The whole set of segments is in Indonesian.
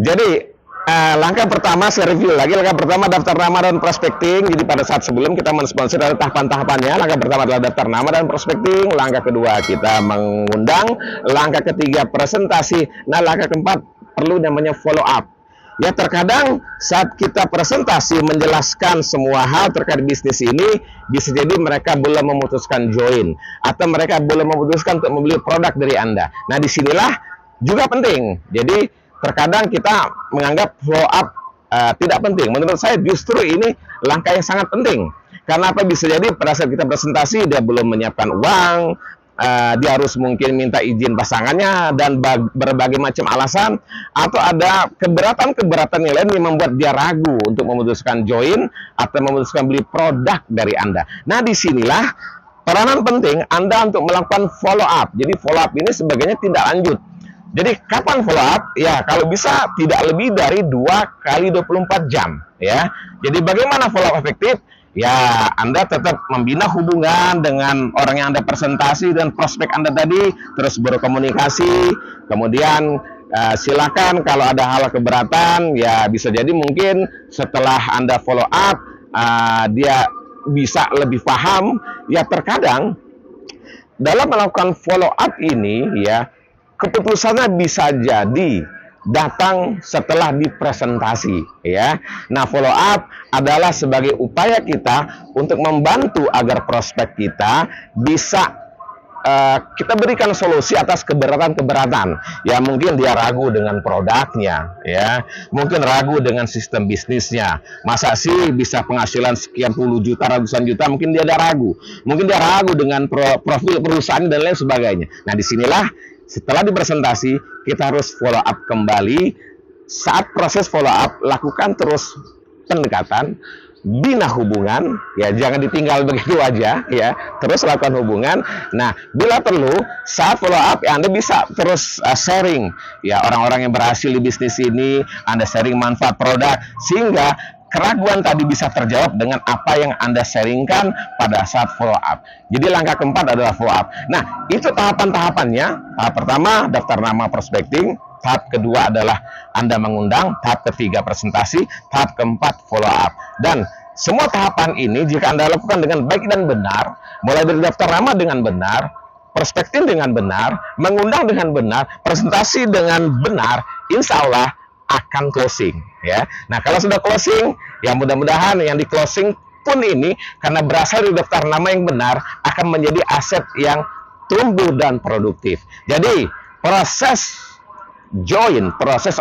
Jadi langkah pertama saya review lagi. Langkah pertama daftar nama dan prospecting. Jadi pada saat sebelum kita mensponsor ada tahapan-tahapannya. Langkah pertama adalah daftar nama dan prospecting. Langkah kedua kita mengundang. Langkah ketiga presentasi. Nah, langkah keempat perlu namanya follow up. Ya, terkadang saat kita presentasi menjelaskan semua hal terkait bisnis ini, bisa jadi mereka belum memutuskan join atau mereka belum memutuskan untuk membeli produk dari Anda. Nah, disinilah juga penting. Jadi terkadang kita menganggap follow up tidak penting. Menurut saya justru ini langkah yang sangat penting. Karena apa? Bisa jadi pada saat kita presentasi dia belum menyiapkan uang, dia harus mungkin minta izin pasangannya dan berbagai macam alasan, atau ada keberatan-keberatan yang lain yang membuat dia ragu untuk memutuskan join atau memutuskan beli produk dari Anda. Nah, disinilah peranan penting Anda untuk melakukan follow up. Jadi follow up ini sebagainya tindak lanjut. Jadi kapan follow up? Ya, kalau bisa tidak lebih dari 2 kali 24 jam. Ya, jadi bagaimana follow up efektif? Ya, Anda tetap membina hubungan dengan orang yang Anda presentasi dan prospek Anda tadi, terus berkomunikasi. Kemudian silakan kalau ada hal keberatan, ya bisa jadi mungkin setelah Anda follow up, dia bisa lebih paham. Ya, terkadang dalam melakukan follow up ini, ya keputusannya bisa jadi datang setelah dipresentasi, ya. Nah, follow up adalah sebagai upaya kita untuk membantu agar prospek kita bisa kita berikan solusi atas keberatan-keberatan. Ya, mungkin dia ragu dengan produknya, ya. Mungkin ragu dengan sistem bisnisnya. Masa sih bisa penghasilan sekian puluh juta, ratusan juta, mungkin dia ada ragu. Mungkin dia ragu dengan profil perusahaan dan lain sebagainya. Nah, disinilah setelah dipresentasi, kita harus follow up kembali. Saat proses follow up, lakukan terus pendekatan, bina hubungan, ya jangan ditinggal begitu aja, ya terus lakukan hubungan. Nah, bila perlu, saat follow up, ya, Anda bisa terus sharing, ya orang-orang yang berhasil di bisnis ini, Anda sharing manfaat produk, sehingga keraguan tadi bisa terjawab dengan apa yang Anda sharingkan pada saat follow up. Jadi langkah keempat adalah follow up. Nah, itu tahapan-tahapannya. Tahap pertama, daftar nama prospecting. Tahap kedua adalah Anda mengundang. Tahap ketiga, presentasi. Tahap keempat, follow up. Dan semua tahapan ini jika Anda lakukan dengan baik dan benar, mulai dari daftar nama dengan benar, prospecting dengan benar, mengundang dengan benar, presentasi dengan benar, insya Allah akan closing, ya. Nah, kalau sudah closing, ya mudah-mudahan yang di closing pun ini karena berasal dari daftar nama yang benar akan menjadi aset yang tumbuh dan produktif. Jadi proses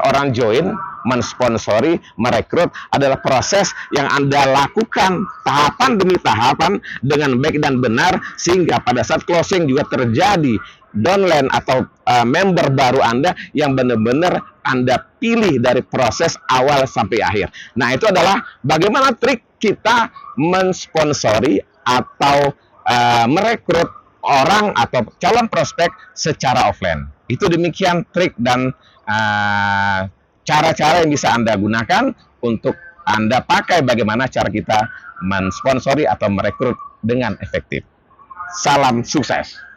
orang join, mensponsori, merekrut adalah proses yang Anda lakukan tahapan demi tahapan dengan baik dan benar, sehingga pada saat closing juga terjadi downline atau member baru Anda yang benar-benar Anda pilih dari proses awal sampai akhir. Nah, itu adalah bagaimana trik kita mensponsori atau merekrut orang atau calon prospek secara offline. Itu demikian trik dan cara-cara yang bisa Anda gunakan untuk Anda pakai bagaimana cara kita mensponsori atau merekrut dengan efektif. Salam sukses!